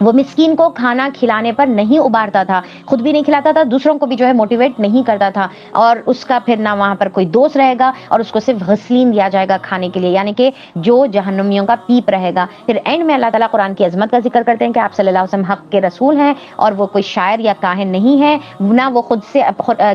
وہ مسکین کو کھانا کھلانے پر نہیں ابھارتا تھا، خود بھی نہیں کھلاتا تھا، دوسروں کو بھی جو ہے موٹیویٹ نہیں کرتا تھا، اور اس کا پھر نہ وہاں پر کوئی دوست رہے گا اور اس کو صرف غسلین دیا جائے گا کھانے کے لیے، یعنی کہ جو جہنمیوں کا پیپ رہے گا۔ پھر اینڈ میں اللہ تعالیٰ قرآن کی عظمت کا ذکر کرتے ہیں کہ آپ صلی اللہ علیہ وسلم حق کے رسول ہیں اور وہ کوئی شاعر یا کاہن نہیں ہے، نہ وہ خود سے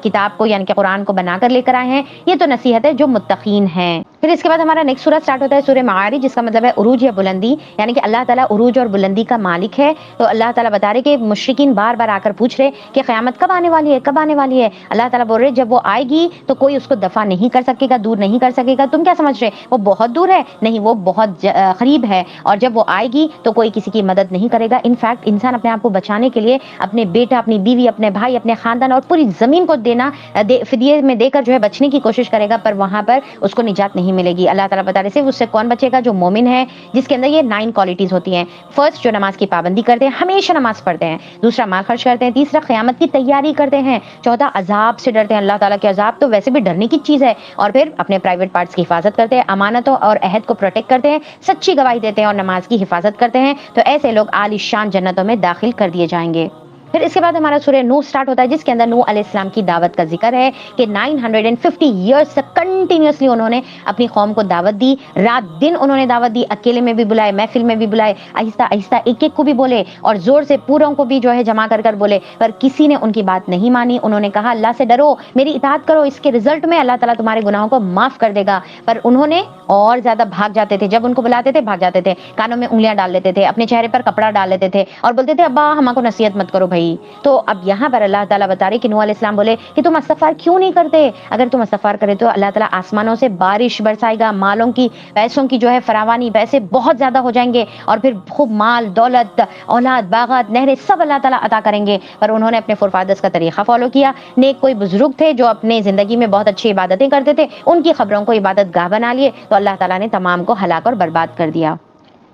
کتاب کو یعنی کہ قرآن کو بنا کر لے کر آئے ہیں، یہ تو نصیحت ہے جو متقین ہیں۔ پھر اس کے بعد ہمارا نیکسٹ سورہ سٹارٹ ہوتا ہے سورہ معارج، جس کا مطلب ہے عروج یا بلندی، یعنی کہ اللہ تعالیٰ عروج اور بلندی کا مالک ہے۔ تو اللہ تعالیٰ بتا رہے کہ مشرکین بار بار آ کر پوچھ رہے کہ قیامت کب آنے والی ہے، کب آنے والی ہے؟ اللہ تعالیٰ بول رہے جب وہ آئے گی تو کوئی اس کو دفع نہیں کر سکے گا، دور نہیں کر سکے گا۔ تم کیا سمجھ رہے وہ بہت دور ہے؟ نہیں، وہ بہت قریب ہے، اور جب وہ آئے گی تو کوئی کسی کی مدد نہیں کرے گا۔ انفیکٹ انسان اپنے آپ کو بچانے کے لیے اپنے بیٹا، اپنی بیوی، اپنے بھائی، اپنے خاندان اور پوری زمین کو فدیے میں دے کر جو ہے بچنے کی کوشش کرے گا، پر وہاں پر اس کو نجات نہیں ملے گی۔ اللہ تعالیٰ بتا رہے صرف اس سے کون بچے گا؟ جو مومن ہے، جس کے اندر یہ 9 کوالٹیز ہوتی ہیں۔ فرسٹ، جو نماز کی پابندی کرتے ہیں، ہمیشہ نماز پڑھتے ہیں۔ دوسرا، مال خرچ کرتے ہیں۔ تیسرا، قیامت کی تیاری کرتے ہیں۔ چوتھا، عذاب سے ڈرتے ہیں، اللہ تعالیٰ کے عذاب تو ویسے بھی ڈرنے کی چیز ہے۔ اور پھر اپنے پرائیویٹ پارٹس کی حفاظت کرتے ہیں، امانتوں اور عہد کو پروٹیکٹ کرتے ہیں، سچی گواہی دیتے ہیں اور نماز کی حفاظت کرتے ہیں، تو ایسے لوگ عالی شان جنتوں میں داخل کر دیے جائیں گے۔ پھر اس کے بعد ہمارا سورہ نوح سٹارٹ ہوتا ہے، جس کے اندر نوح علیہ السلام کی دعوت کا ذکر ہے کہ 950 ایئرس تک کنٹینیوسلی انہوں نے اپنی قوم کو دعوت دی، رات دن انہوں نے دعوت دی، اکیلے میں بھی بلائے، محفل میں بھی بلائے، آہستہ آہستہ ایک ایک کو بھی بولے اور زور سے پوروں کو بھی جو ہے جمع کر کر بولے، پر کسی نے ان کی بات نہیں مانی۔ انہوں نے کہا اللہ سے ڈرو، میری اطاعت کرو، اس کے رزلٹ میں اللہ تعالیٰ تمہارے گناہوں کو معاف کر دے گا۔ پر انہوں نے اور زیادہ بھاگ جاتے تھے، جب ان کو بلاتے تھے بھاگ جاتے تھے، کانوں میں انگلیاں ڈال لیتے تھے، اپنے چہرے پر کپڑا ڈال لیتے تھے اور بولتے تھے ابا ہم کو نصیحت مت کرو بھائی۔ تو اب یہاں پر اللہ تعالیٰ بتا رہے کہ نوح علیہ السلام بولے کہ تم استغفار کیوں نہیں کرتے؟ اگر تم استغفار کرے تو اللہ تعالیٰ آسمانوں سے بارش برسائے گا، مالوں کی، پیسوں کی جو ہے فراوانی، پیسے بہت زیادہ ہو جائیں گے، اور پھر خوب مال، دولت، اولاد، باغات، نہریں سب اللہ تعالیٰ عطا کریں گے۔ پر انہوں نے اپنے فورفادرز کا طریقہ فالو کیا۔ نیک کوئی بزرگ تھے جو اپنے زندگی میں بہت اچھی عبادتیں کرتے تھے، ان کی خبروں کو عبادت گاہ بنا لیے، تو اللہ تعالیٰ نے تمام کو ہلاک اور برباد کر دیا۔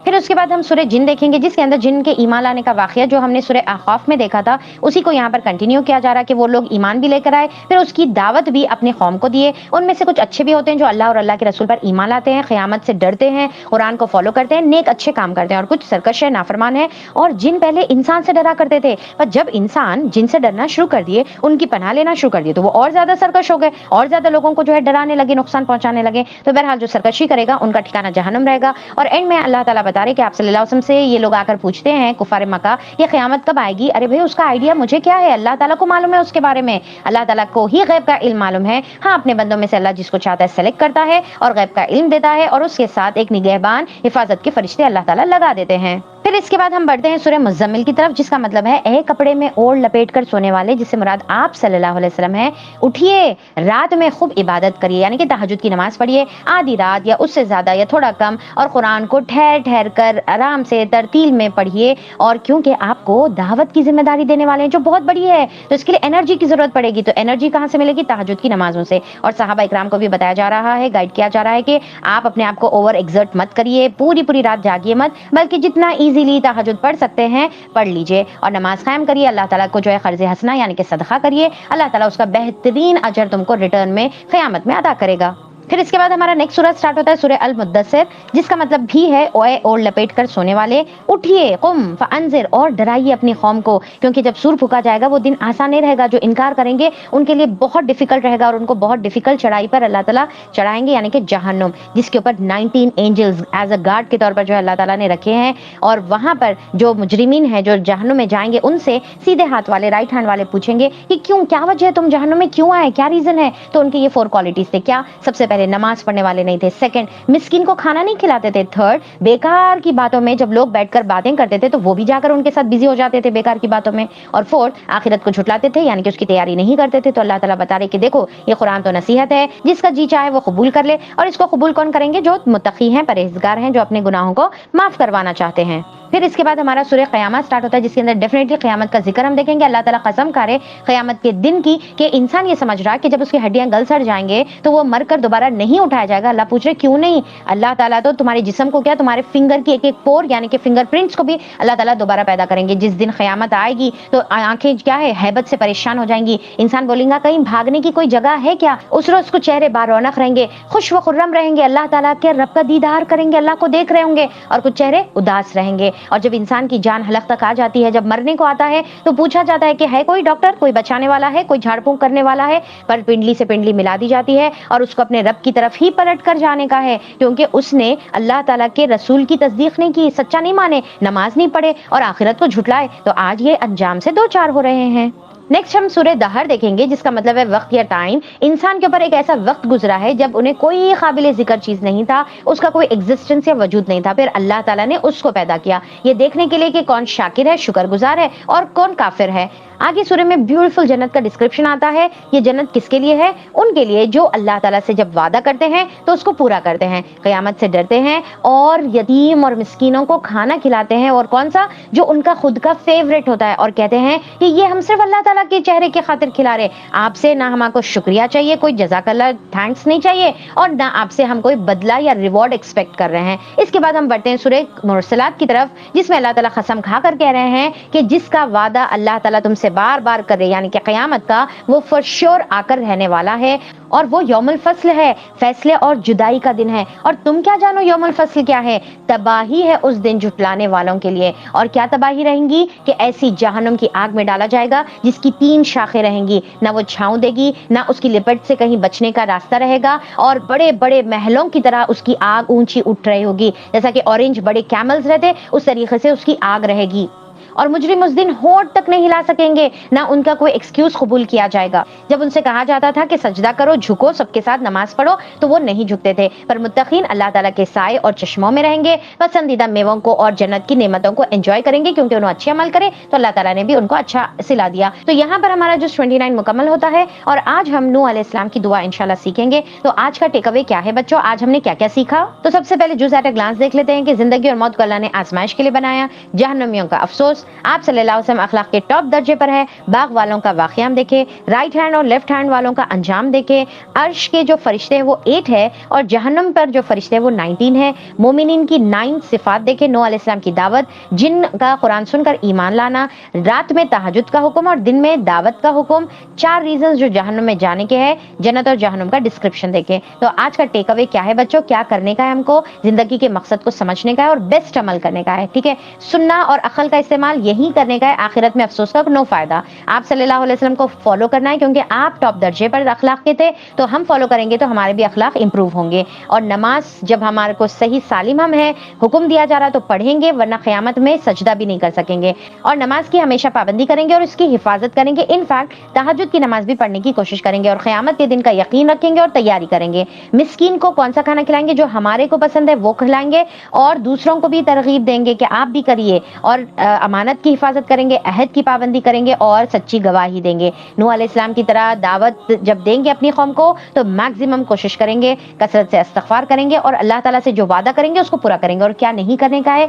پھر اس کے بعد ہم سورہ جن دیکھیں گے، جس کے اندر جن کے ایمان لانے کا واقعہ جو ہم نے سورہ احقاف میں دیکھا تھا، اسی کو یہاں پر کنٹینیو کیا جا رہا ہے کہ وہ لوگ ایمان بھی لے کر آئے، پھر اس کی دعوت بھی اپنے قوم کو دیے۔ ان میں سے کچھ اچھے بھی ہوتے ہیں جو اللہ اور اللہ کے رسول پر ایمان لاتے ہیں، قیامت سے ڈرتے ہیں، قرآن کو فالو کرتے ہیں، نیک اچھے کام کرتے ہیں، اور کچھ سرکش ہے، نافرمان ہے۔ اور جن پہلے انسان سے ڈرا کرتے تھے، پر جب انسان جن سے ڈرنا شروع کر دیے، ان کی پناہ لینا شروع کر دیے، تو وہ اور زیادہ سرکش ہو گئے، اور زیادہ لوگوں کو جو ہے ڈرانے لگے، نقصان پہنچانے لگے۔ تو بہرحال جو سرکشی کرے گا ان کا ٹھکانہ جہنم رہے گا۔ اور اینڈ میں اللہ تعالیٰ بتا رہے کہ آپ صلی اللہ علیہ وسلم سے یہ لوگ آ کر پوچھتے ہیں کفار مکہ، یہ قیامت کب آئے گی؟ ارے بھائی اس کا آئیڈیا مجھے کیا ہے، اللہ تعالیٰ کو معلوم ہے اس کے بارے میں، اللہ تعالیٰ کو ہی غیب کا علم معلوم ہے۔ ہاں، اپنے بندوں میں سے اللہ جس کو چاہتا ہے سلیکٹ کرتا ہے اور غیب کا علم دیتا ہے، اور اس کے ساتھ ایک نگہبان، حفاظت کے فرشتے اللہ تعالیٰ لگا دیتے ہیں۔ پھر اس کے بعد ہم بڑھتے ہیں سورہ مزمل کی طرف، جس کا مطلب ہے اے کپڑے میں اوڑھ لپیٹ کر سونے والے، جس سے مراد آپ صلی اللہ علیہ وسلم ہے، اٹھیے، رات میں خوب عبادت کریے، یعنی کہ تہجد کی نماز پڑھیے، آدھی رات یا اس سے زیادہ یا تھوڑا کم، اور قرآن کو ٹھہر ٹھہر کر آرام سے ترتیل میں پڑھیے، اور کیونکہ آپ کو دعوت کی ذمہ داری دینے والے ہیں جو بہت بڑی ہے، تو اس کے لیے انرجی کی ضرورت پڑے گی۔ تو انرجی کہاں سے ملے گی؟ تہجد کی نمازوں سے۔ اور صحابہ اکرام کو بھی بتایا جا رہا ہے، گائیڈ کیا جا رہا ہے کہ آپ اپنے آپ کو اوور ایگزرٹ مت کریے، پوری رات جاگیے مت، بلکہ جتنا ایزیلی تہجد پڑھ سکتے ہیں پڑھ لیجئے، اور نماز قائم کریے، اللہ تعالیٰ کو جو ہے قرض حسنہ یعنی کہ صدقہ کریے، اللہ تعالیٰ اس کا بہترین اجر تم کو ریٹرن میں قیامت میں عطا کرے گا۔ پھر اس کے بعد ہمارا نیکسٹ سورہ سٹارٹ ہوتا ہے سورہ المدثر، جس کا مطلب بھی ہے اوے اوڑھ لپیٹ کر سونے والے، اٹھیے، قم فانذر، اور ڈرائیے اپنی قوم کو، کیونکہ جب سور پھونکا جائے گا وہ دن آسان نہیں رہے گا، جو انکار کریں گے ان کے لیے بہت ڈیفیکلٹ رہے گا، اور ان کو بہت ڈیفیکلٹ چڑھائی پر اللہ تعالیٰ چڑھائیں گے، یعنی کہ جہنم، جس کے اوپر 19 اینجلز ایز اے گارڈ کے طور پر جو ہے اللہ تعالیٰ نے رکھے ہیں، اور وہاں پر جو مجرمین ہیں جو جہنم میں جائیں گے، ان سے سیدھے ہاتھ والے، رائٹ ہینڈ والے پوچھیں گے کہ کیوں، کیا وجہ ہے تم جہنم میں کیوں آئے، کیا ریزن ہے؟ تو ان کی یہ 4 کوالٹیز تھے، کیا؟ سب سے پہلے نماز پڑھنے والے نہیں تھے، سیکنڈ مسکین کو کھانا نہیں کھلاتے تھے، تھرڈ بیکار کی باتوں میں جب لوگ بیٹھ کر باتیں کرتے تھے تو وہ بھی جا کر ان کے ساتھ بزی ہو جاتے تھے بیکار کی باتوں میں، اور فورتھ آخرت کو جھٹلاتے تھے، یعنی کہ اس کی تیاری نہیں کرتے تھے۔ تو اللہ تعالیٰ بتا رہے کہ دیکھو یہ قرآن تو نصیحت ہے، جس کا جی چاہے وہ قبول کر لے، اور اس کو قبول کون کریں گے؟ جو متقی ہیں، پرہیزگار ہیں، جو اپنے گناہوں کو معاف کروانا چاہتے ہیں۔ پھر اس کے بعد ہمارا سورہ قیامت سٹارٹ ہوتا ہے، جس کے اندر ڈیفینیٹلی قیامت کا ذکر ہم دیکھیں گے۔ اللہ تعالیٰ قسم کھا رہے قیامت کے دن کی کہ انسان یہ سمجھ رہا ہے کہ جب اس کی ہڈیاں گل سڑ جائیں گے تو وہ مر کر دوبارہ دوبارہ نہیں اٹھایا جائے گا. اللہ پوچھ رہے کیوں نہیں؟ اللہ تعالیٰ تو تمہارے جسم کو کیا تمہارے فنگر کی ایک ایک پور یعنی کہ فنگر پرنٹس کو بھی اللہ تعالیٰ دوبارہ پیدا کریں گے. جس دن قیامت آئے گی تو آنکھیں کیا ہے ہیبت سے پریشان ہو جائیں گی. انسان بولیں گا کہیں بھاگنے کی کوئی جگہ ہے کیا؟ اس روز کو چہرے بار رونق رہیں گے, خوش و خرم رہیں گے, اللہ تعالیٰ کے رب کا دیدار کریں گے, اللہ کو دیکھ رہے ہوں گے, اور کچھ چہرے اداس رہیں گے. اور جب انسان کی جان حلق تک آ جاتی ہے, جب مرنے کو آتا ہے, تو پوچھا جاتا ہے کہ ہے کوئی ڈاکٹر, کوئی بچانے والا ہے, کوئی جھاڑ پھونک کرنے والا ہے؟ پر پنڈلی سے پنڈلی ملا دی جاتی ہے اور اس کو اپنے رب کی طرف ہی پلٹ کر جانے کا ہے, کیونکہ اس نے اللہ تعالیٰ کے رسول کی تصدیق نہیں کی, سچا نہیں مانے, نماز نہیں پڑھے اور آخرت کو جھٹلائے, تو آج یہ انجام سے دو چار ہو رہے ہیں. نیکسٹ ہم سورہ دہر دیکھیں گے, جس کا مطلب ہے وقت یا ٹائم. انسان کے اوپر ایک ایسا وقت گزرا ہے جب انہیں کوئی قابل ذکر چیز نہیں تھا, اس کا کوئی ایگزسٹنس یا وجود نہیں تھا, پھر اللہ تعالیٰ نے اس کو پیدا کیا, یہ دیکھنے کے لیے کہ کون شاکر ہے, شکر گزار ہے, اور کون کافر ہے. آگے سورہ میں بیوٹیفل جنت کا ڈسکرپشن آتا ہے. یہ جنت کس کے لیے ہے؟ ان کے لیے جو اللہ تعالیٰ سے جب وعدہ کرتے ہیں تو اس کو پورا کرتے ہیں, قیامت سے ڈرتے ہیں, اور یتیم اور مسکینوں کو کھانا کھلاتے ہیں, اور کون سا؟ جو ان کا خود کا فیوریٹ ہوتا ہے, اور کہتے ہیں کہ یہ ہم صرف اللہ تعالیٰ کے چہرے کی خاطر کھلا رہے, آپ سے نہ ہم کو شکریہ چاہیے, کوئی جزاک اللہ تھینکس نہیں چاہیے, اور نہ آپ سے ہم کوئی بدلہ یا ریوارڈ ایکسپیکٹ کر رہے ہیں. اس کے بعد ہم بڑھتے ہیں سورہ مرسلات کی طرف, جس میں اللہ تعالیٰ قسم کھا کر کہہ رہے ہیں کہ جس کا وعدہ اللہ تعالیٰ تم سے بار بار کر رہے یعنی کہ قیامت کا, وہ فور شیور آ کر رہنے والا ہے, اور وہ یوم الفصل ہے, فیصلے اور جدائی کا دن ہے. اور تم کیا جانو یوم الفصل کیا ہے؟ تباہی ہے اس دن جھٹلانے والوں کے لیے. اور کیا تباہی رہیں گی؟ کہ ایسی جہنم کی آگ میں ڈالا جائے گا جس کی 3 شاخیں رہیں گی, نہ وہ چھاؤں دے گی, نہ اس کی لپٹ سے کہیں بچنے کا راستہ رہے گا, اور بڑے بڑے محلوں کی طرح اس کی آگ اونچی اٹھ رہی ہوگی, جیسا کہ اورنج بڑے کیملز رہتے اس طریقے سے اس کی آگ رہے گی. اور مجرم اس دن ہونٹ تک نہیں ہلا سکیں گے, نہ ان کا کوئی ایکسکیوز قبول کیا جائے گا. جب ان سے کہا جاتا تھا کہ سجدہ کرو, جھکو, سب کے ساتھ نماز پڑھو, تو وہ نہیں جھکتے تھے. پر متقین اللہ تعالیٰ کے سائے اور چشموں میں رہیں گے, پسندیدہ میووں کو اور جنت کی نعمتوں کو انجوائے کریں گے, کیونکہ انہوں اچھے عمل کرے تو اللہ تعالیٰ نے بھی ان کو اچھا صلہ دیا. تو یہاں پر ہمارا جو 29 مکمل ہوتا ہے, اور آج ہم نوح علیہ السلام کی دعا انشاءاللہ سیکھیں گے. تو آج کا ٹیک اوے کیا ہے بچوں؟ آج ہم نے کیا کیا سیکھا؟ تو سب سے پہلے جز ایٹ اے گلانس دیکھ لیتے ہیں کہ زندگی اور موت کو اللہ نے آزمائش کے لیے بنایا, جہنمیوں کا افسوس, آپ صلی اللہ علیہ وسلم اخلاق کے ٹاپ درجے پر ہے, باغ والوں کا واقعہ ہم دیکھے, رائٹ ہینڈ اور لیفٹ ہینڈ والوں کا انجام دیکھے, عرش کے جو فرشتے ہیں وہ 8 ہے, اور جہنم پر جو فرشتے ہیں وہ 19 ہے, مومنین کی 9 صفات دیکھے, نوح علیہ السلام کی دعوت, جن کا قرآن سن کر ایمان لانا, رات میں تہجد کا حکم اور دن میں دعوت کا حکم, 4 ریزنز جو جہنم میں جانے کے ہیں, جنت اور جہنم کا ڈسکرپشن دیکھے. تو آج کا ٹیک اوے کیا ہے بچوں؟ کیا کرنے کا ہے ہم کو؟ زندگی کے مقصد کو سمجھنے کا ہے اور بیسٹ عمل کرنے کا ہے. ٹھیک ہے, سننا اور عقل کا استعمال یہی کرنے کا ہے, آخرت میں افسوس کا نو فائدہ. آپ صلی اللہ علیہ وسلم کو فالو کرنا ہے, کیونکہ آپ ٹاپ درجے پر اخلاق کے تھے, تو ہم فالو کریں گے تو ہمارے بھی اخلاق امپروو ہوں گے. اور نماز جب ہمارے کو صحیح سالم ہم ہے, حکم دیا جا رہا تو پڑھیں گے, ورنہ قیامت میں سجدہ بھی نہیں کر سکیں گے. اور نماز کی ہمیشہ پابندی کریں گے اور اس کی حفاظت کریں گے. انفیکٹ تہجد کی نماز بھی پڑھنے کی کوشش کریں گے, اور قیامت کے دن کا یقین رکھیں گے اور تیاری کریں گے. مسکین کو کون سا کھانا کھلائیں گے؟ جو ہمارے کو پسند ہے وہ کھلائیں گے, اور دوسروں کو بھی ترغیب دیں گے کہ آپ بھی کریے, اور امانت کی حفاظت کریں گے, عہد کی پابندی کریں گے, اور سچی گواہی دیں گے. نوح علیہ السلام کی طرح دعوت جب دیں گے اپنی قوم کو تو میکسیمم کوشش کریں گے, کثرت سے استغفار کریں گے, اور اللہ تعالیٰ سے جو وعدہ کریں گے اس کو پورا کریں گے. اور کیا نہیں کرنے کا ہے؟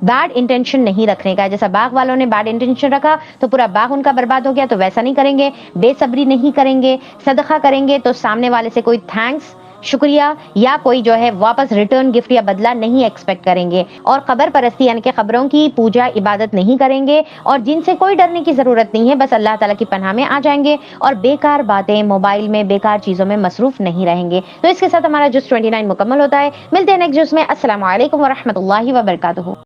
بیڈ انٹینشن نہیں رکھنے کا ہے. جیسا باغ والوں نے بیڈ انٹینشن رکھا تو پورا باغ ان کا برباد ہو گیا, تو ویسا نہیں کریں گے. بے صبری نہیں کریں گے. صدقہ کریں گے تو سامنے والے سے کوئی تھینکس, شکریہ یا کوئی جو ہے واپس ریٹرن گفٹ یا بدلہ نہیں ایکسپیکٹ کریں گے. اور قبر پرستی یعنی کہ قبروں کی پوجا عبادت نہیں کریں گے, اور جن سے کوئی ڈرنے کی ضرورت نہیں ہے, بس اللہ تعالیٰ کی پناہ میں آ جائیں گے, اور بیکار باتیں, موبائل میں بیکار چیزوں میں مصروف نہیں رہیں گے. تو اس کے ساتھ ہمارا جز 29 مکمل ہوتا ہے. ملتے ہیں نیکسٹ جز میں. السلام علیکم ورحمۃ اللہ وبرکاتہ.